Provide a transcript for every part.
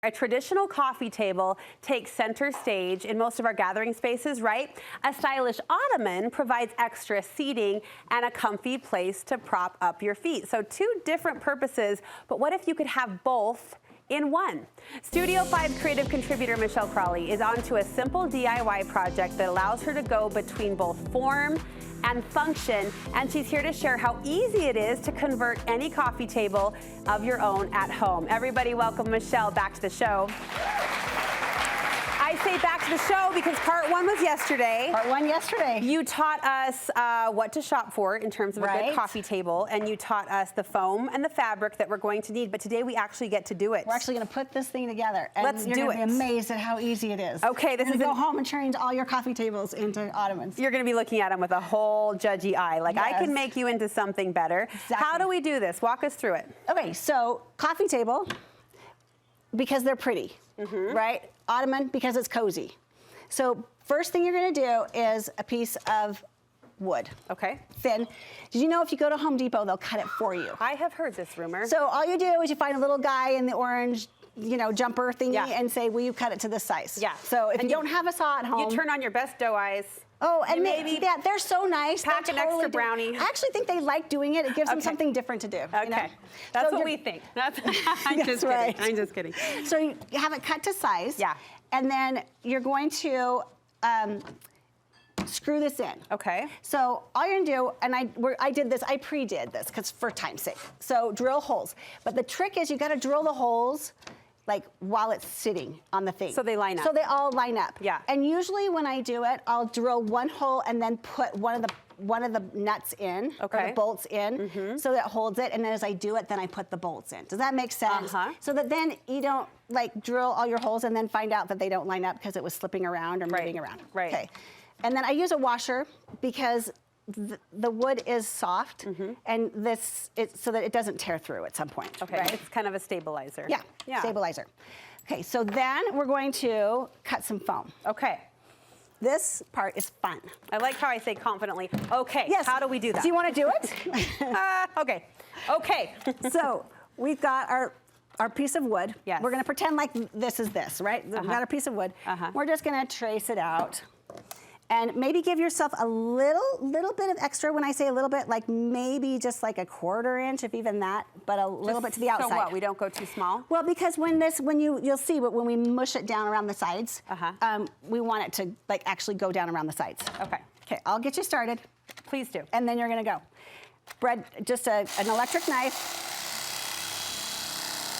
A traditional coffee table takes center stage in most of our gathering spaces, right? A stylish ottoman provides extra seating and a comfy place to prop up your feet. So two different purposes, but what if you could have both in one? Studio 5's creative contributor Michelle Crowley is onto a simple DIY project that allows her to go between both form and function, and she's here to share how easy it is to convert any coffee table of your own at home. Everybody welcome Michelle back to the show. I say back to the show because part one was yesterday. Part one yesterday. You taught us what to shop for in terms of a good coffee table, and you taught us the foam and the fabric that we're going to need, but today we actually get to do it. We're actually going to put this thing together. And Let's do it. You're going to be amazed at how easy it is. Okay, this is go home and change all your coffee tables into ottomans. You're going to be looking at them with a whole judgy eye. Like, yes. I can make you into something better. Exactly. How do we do this? Walk us through it. Okay, so coffee table, because they're pretty, right? Ottoman, because it's cozy. So first thing you're going to do is a piece of wood. Okay. Thin. Did you know if you go to Home Depot, they'll cut it for you? I have heard this rumor. So all you do is you find a little guy in the orange, jumper thingy and say, will you cut it to this size? Yeah. So if you don't have a saw at home. You turn on your best dough eyes. Oh, and maybe they're so nice. Pack an extra brownie. I actually think they like doing it. It gives them something different to do. Okay. That's what we think. I'm just kidding. I'm just kidding. So you have it cut to size. Yeah. And then you're going to screw this in. Okay. So all you're gonna do, and I did this, I pre-did this because for time's sake. So drill holes. But the trick is you gotta drill the holes like while it's sitting on the thing. So they line up. So they all line up. Yeah. And usually when I do it, I'll drill one hole and then put one of the nuts in, or the bolts in, so that holds it. And then as I do it, then I put the bolts in. Does that make sense? So that then you don't like drill all your holes and then find out that they don't line up because it was slipping around or moving around. Right. Okay. And then I use a washer because the wood is soft, and so that it doesn't tear through at some point. Okay, right? It's kind of a stabilizer. Yeah, stabilizer. Okay, so then we're going to cut some foam. Okay. This part is fun. I like how I say confidently, okay, yes. How do we do that? Do you want to do it? Okay, okay. So we've got our piece of wood. Yes. We're going to pretend like this is this, right? We've got our piece of wood. We're just going to trace it out. And maybe give yourself a little bit of extra. When I say a little bit, like maybe just like a 1/4 inch, if even that, but a little bit to the outside. So what? We don't go too small? Well, because you'll see, but when we mush it down around the sides, we want it to like actually go down around the sides. Okay. Okay, I'll get you started. Please do. And then you're gonna go. Bread, just an electric knife,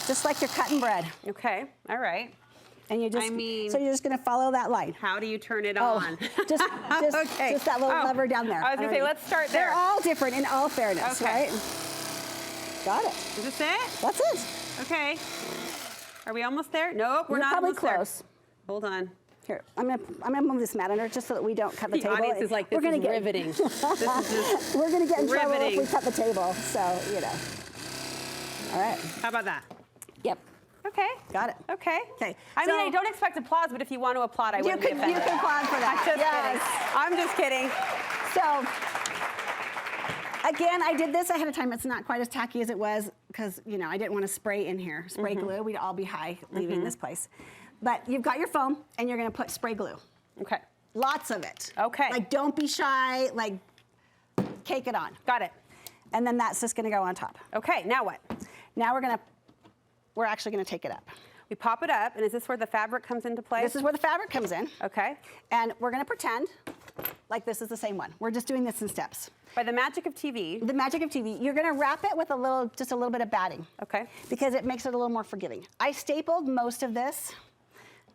just like you're cutting bread. Okay. All right. And you just, so you're just gonna follow that line. How do you turn it on? Just that little lever down there. I was gonna say, let's start there. They're all different in all fairness, right? Got it. Is this it? That's it. Okay. Are we almost there? Nope, we're not probably almost close. There. Hold on. Here, I'm gonna move this mat under just so that we don't cut the table. The audience is like, this is riveting. This is just we're gonna get in trouble riveting. if we cut the table, so All right. How about that? Yep. Okay. Got it. Okay. Okay. I mean, I don't expect applause, but if you want to applaud, I wouldn't be offended. You can applaud for that. I'm just kidding. So, again, I did this ahead of time. It's not quite as tacky as it was because, I didn't want to spray in here. Spray glue, we'd all be high leaving this place. But you've got your foam, and you're going to put spray glue. Okay. Lots of it. Okay. Like, don't be shy. Like, cake it on. Got it. And then that's just going to go on top. Okay, now what? Now we're actually going to take it up. We pop it up, and is this where the fabric comes into play? This is where the fabric comes in. Okay. And we're going to pretend like this is the same one. We're just doing this in steps. By the magic of TV. The magic of TV. You're going to wrap it with just a little bit of batting. Okay. Because it makes it a little more forgiving. I stapled most of this.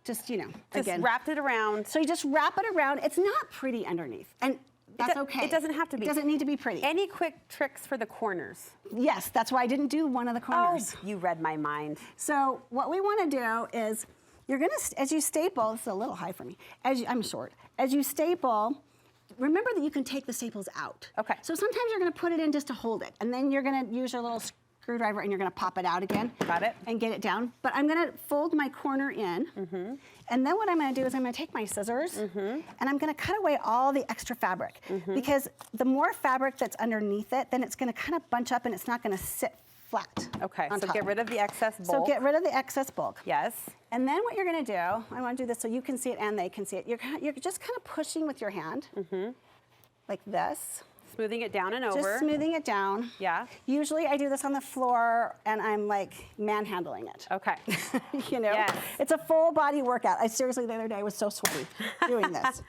Just, again. Wrapped it around. So you just wrap it around. It's not pretty underneath. And that's okay. It doesn't have to be. It doesn't need to be pretty. Any quick tricks for the corners? Yes, that's why I didn't do one of the corners. Oh, you read my mind. So what we want to do is, you're going to, as you staple, this is a little high for me, I'm short. As you staple, remember that you can take the staples out. Okay. So sometimes you're going to put it in just to hold it, and then you're going to use your little screwdriver and you're going to pop it out again. Got it. And get it down. But I'm going to fold my corner in, and then what I'm going to do is I'm going to take my scissors, and I'm going to cut away all the extra fabric. Because the more fabric that's underneath it, then it's going to kind of bunch up and it's not going to sit flat. Okay, on so top. get rid of the excess bulk. So get rid of the excess bulk. Yes. And then what you're gonna do, I wanna do this so you can see it and they can see it. You're just kind of pushing with your hand, like this. Smoothing it down and over. Just smoothing it down. Yeah. Usually I do this on the floor and I'm like manhandling it. Okay. You know? Yes. It's a full body workout. I seriously, the other day I was so sweaty doing this.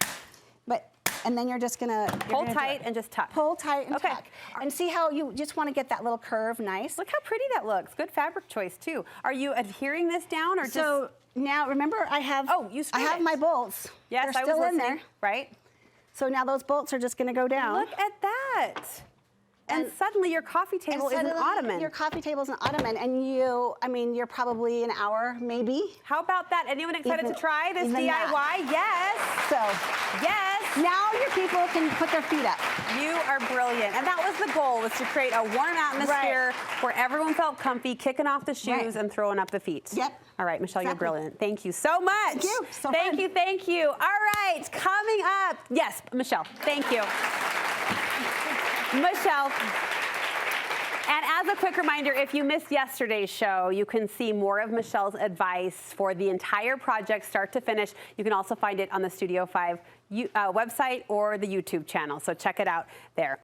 And then you're just gonna pull tight and just tuck. Pull tight and tuck. And see how you just want to get that little curve nice. Look how pretty that looks. Good fabric choice too. Are you adhering this down or just? So now remember I have I have my bolts. Yes, they're still in there. Right. So now those bolts are just gonna go down. Look at that. And suddenly your coffee table is an ottoman. Your coffee table is an ottoman, and you're probably an hour, maybe. How about that? Anyone excited to try this DIY? That. Yes. So, yes. Now your people can put their feet up. You are brilliant. And that was the goal, was to create a warm atmosphere where everyone felt comfy, kicking off the shoes and throwing up the feet. Yep. All right, Michelle, you're brilliant. Thank you so much. Thank you. So thank fun. you, thank you. All right, coming up. Yes, Michelle, thank you. Michelle. And as a quick reminder, if you missed yesterday's show, you can see more of Michelle's advice for the entire project, start to finish. You can also find it on the Studio 5 website or the YouTube channel, so check it out there.